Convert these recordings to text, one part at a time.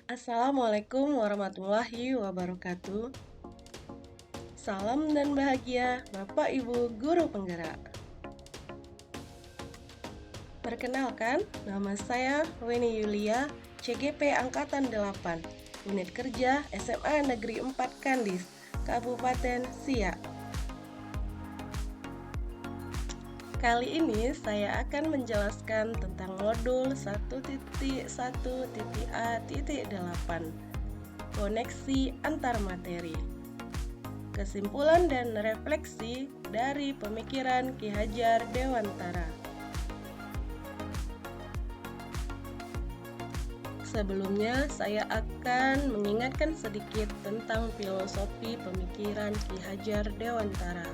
Assalamualaikum warahmatullahi wabarakatuh. Salam dan bahagia Bapak Ibu Guru Penggerak. Perkenalkan, nama saya Weni Yulia, CGP Angkatan 8, Unit Kerja SMA Negeri 4 Kandis, Kabupaten Siak. Kali ini saya akan menjelaskan tentang modul 1.1.A.8, koneksi antar materi. Kesimpulan dan refleksi dari pemikiran Ki Hajar Dewantara. Sebelumnya, saya akan mengingatkan sedikit tentang filosofi pemikiran Ki Hajar Dewantara.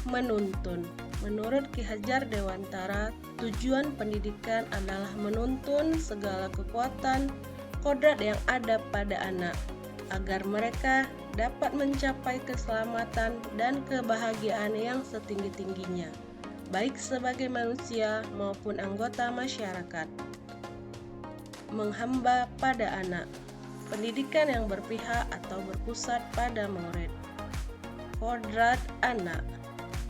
Menuntun. Menurut Ki Hajar Dewantara, tujuan pendidikan adalah menuntun segala kekuatan kodrat yang ada pada anak, agar mereka dapat mencapai keselamatan dan kebahagiaan yang setinggi-tingginya, baik sebagai manusia maupun anggota masyarakat. Menghamba pada anak. Pendidikan yang berpihak atau berpusat pada murid. Kodrat anak.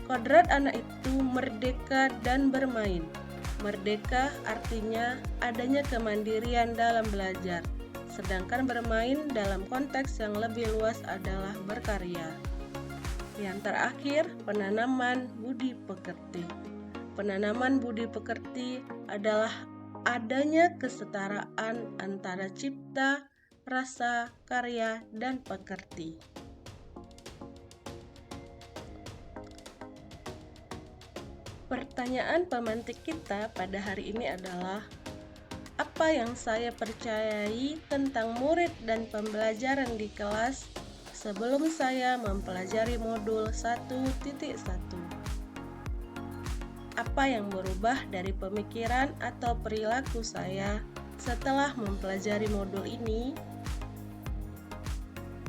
Kodrat anak itu merdeka dan bermain. Merdeka artinya adanya kemandirian dalam belajar, sedangkan bermain dalam konteks yang lebih luas adalah berkarya. Yang terakhir, penanaman budi pekerti. Penanaman budi pekerti adalah adanya kesetaraan antara cipta, rasa, karya, dan pekerti. Pertanyaan pemantik kita pada hari ini adalah, apa yang saya percayai tentang murid dan pembelajaran di kelas sebelum saya mempelajari modul 1.1? Apa yang berubah dari pemikiran atau perilaku saya setelah mempelajari modul ini?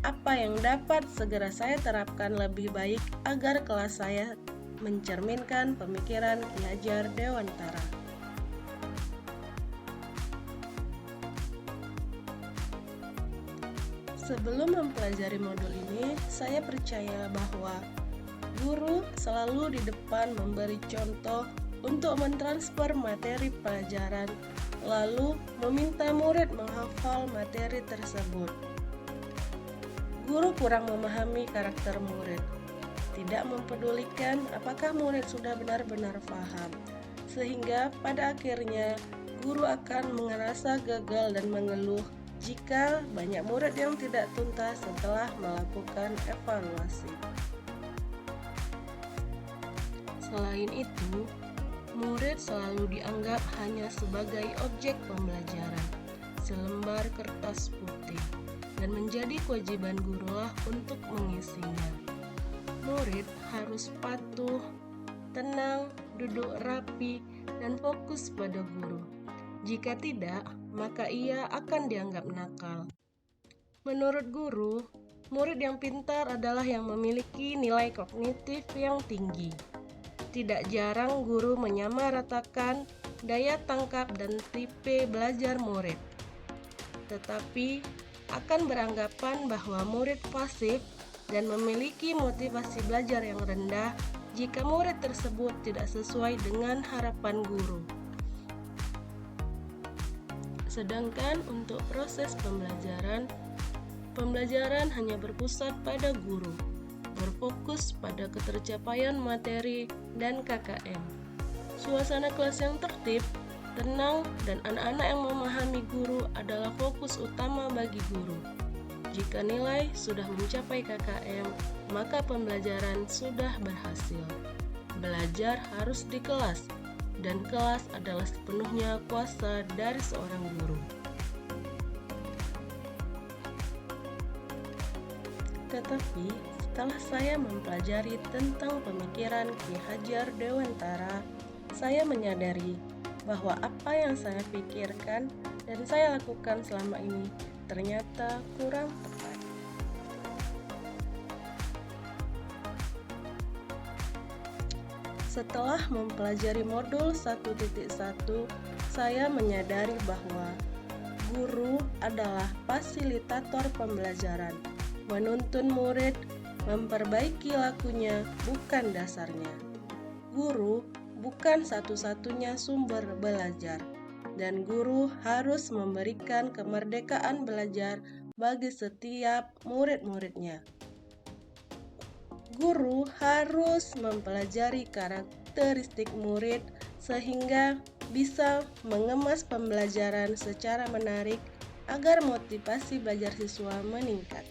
Apa yang dapat segera saya terapkan lebih baik agar kelas saya mencerminkan pemikiran Ki Hajar Dewantara? Sebelum mempelajari modul ini, saya percaya bahwa guru selalu di depan memberi contoh untuk mentransfer materi pelajaran, lalu meminta murid menghafal materi tersebut. Guru kurang memahami karakter murid, tidak mempedulikan apakah murid sudah benar-benar paham, sehingga pada akhirnya guru akan merasa gagal dan mengeluh jika banyak murid yang tidak tuntas setelah melakukan evaluasi. Selain itu, murid selalu dianggap hanya sebagai objek pembelajaran, selembar kertas putih, dan menjadi kewajiban gurulah untuk mengisinya. Murid harus patuh, tenang, duduk rapi, dan fokus pada guru. Jika tidak, maka ia akan dianggap nakal. Menurut guru, murid yang pintar adalah yang memiliki nilai kognitif yang tinggi. Tidak jarang guru menyamaratakan daya tangkap dan tipe belajar murid, tetapi akan beranggapan bahwa murid pasif dan memiliki motivasi belajar yang rendah jika murid tersebut tidak sesuai dengan harapan guru. Sedangkan untuk proses pembelajaran hanya berpusat pada guru, berfokus pada ketercapaian materi dan KKM. Suasana kelas yang tertib, tenang, dan anak-anak yang memahami guru adalah fokus utama bagi guru. Jika nilai sudah mencapai KKM, maka pembelajaran sudah berhasil. Belajar harus di kelas, dan kelas adalah sepenuhnya kuasa dari seorang guru. Tetapi setelah saya mempelajari tentang pemikiran Ki Hajar Dewantara, saya menyadari bahwa apa yang saya pikirkan dan saya lakukan selama ini ternyata kurang tepat. Setelah mempelajari modul 1.1, saya menyadari bahwa Guru adalah fasilitator pembelajaran, menuntun murid, memperbaiki lakunya, bukan dasarnya. Guru bukan satu-satunya sumber belajar, dan guru harus memberikan kemerdekaan belajar bagi setiap murid-muridnya. Guru harus mempelajari karakteristik murid sehingga bisa mengemas pembelajaran secara menarik agar motivasi belajar siswa meningkat.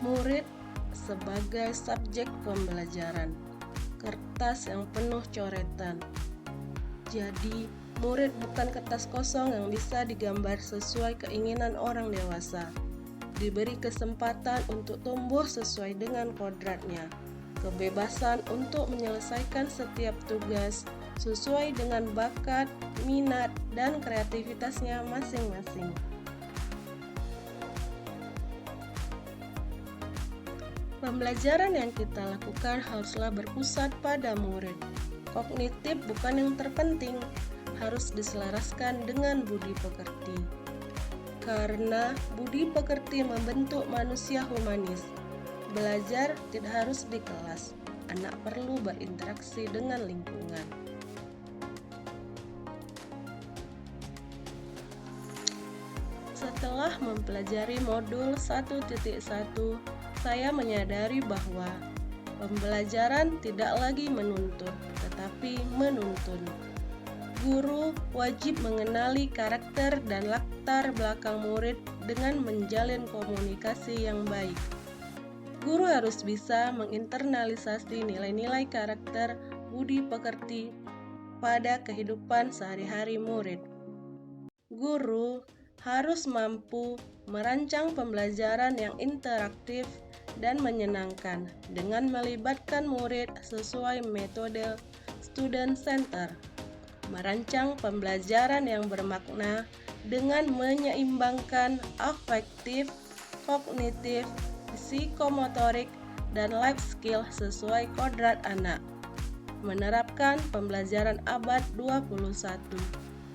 Murid sebagai subjek pembelajaran, kertas yang penuh coretan. Jadi, murid bukan kertas kosong yang bisa digambar sesuai keinginan orang dewasa. Diberi kesempatan untuk tumbuh sesuai dengan kodratnya, kebebasan untuk menyelesaikan setiap tugas sesuai dengan bakat, minat, dan kreativitasnya masing-masing. Pembelajaran yang kita lakukan haruslah berpusat pada murid. Kognitif bukan yang terpenting, harus diselaraskan dengan budi pekerti. Karena budi pekerti membentuk manusia humanis. Belajar tidak harus di kelas, anak perlu berinteraksi dengan lingkungan. Setelah mempelajari modul 1.1, saya menyadari bahwa pembelajaran tidak lagi menuntut, tetapi menuntun. Guru wajib mengenali karakter dan latar belakang murid dengan menjalin komunikasi yang baik. Guru harus bisa menginternalisasi nilai-nilai karakter budi pekerti pada kehidupan sehari-hari murid. Guru harus mampu merancang pembelajaran yang interaktif dan menyenangkan dengan melibatkan murid sesuai metode student center. Merancang pembelajaran yang bermakna dengan menyeimbangkan afektif, kognitif, psikomotorik, dan life skill sesuai kodrat anak. Menerapkan pembelajaran abad 21.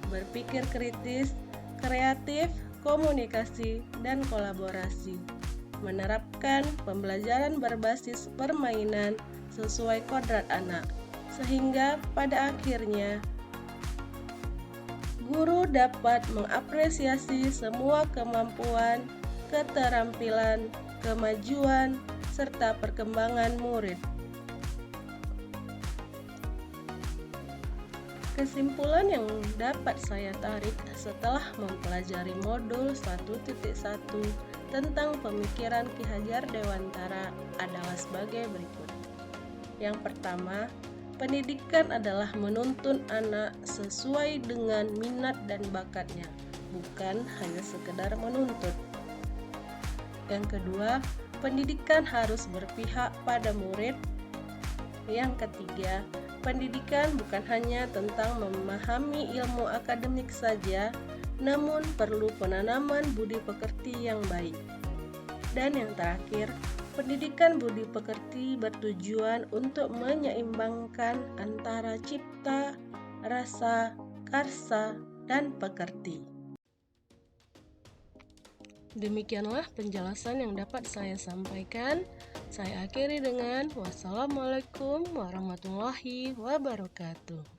Berpikir kritis, kreatif, komunikasi, dan kolaborasi. Menerapkan pembelajaran berbasis permainan sesuai kodrat anak, sehingga pada akhirnya guru dapat mengapresiasi semua kemampuan, keterampilan, kemajuan, serta perkembangan murid. Kesimpulan yang dapat saya tarik setelah mempelajari modul 1.1 tentang pemikiran Ki Hajar Dewantara adalah sebagai berikut. Yang pertama, pendidikan adalah menuntun anak sesuai dengan minat dan bakatnya, bukan hanya sekedar menuntut. Yang kedua, pendidikan harus berpihak pada murid. Yang ketiga, pendidikan bukan hanya tentang memahami ilmu akademik saja, namun perlu penanaman budi pekerti yang baik. Dan yang terakhir, pendidikan budi pekerti bertujuan untuk menyeimbangkan antara cipta, rasa, karsa, dan pekerti. Demikianlah penjelasan yang dapat saya sampaikan. Saya akhiri dengan wassalamualaikum warahmatullahi wabarakatuh.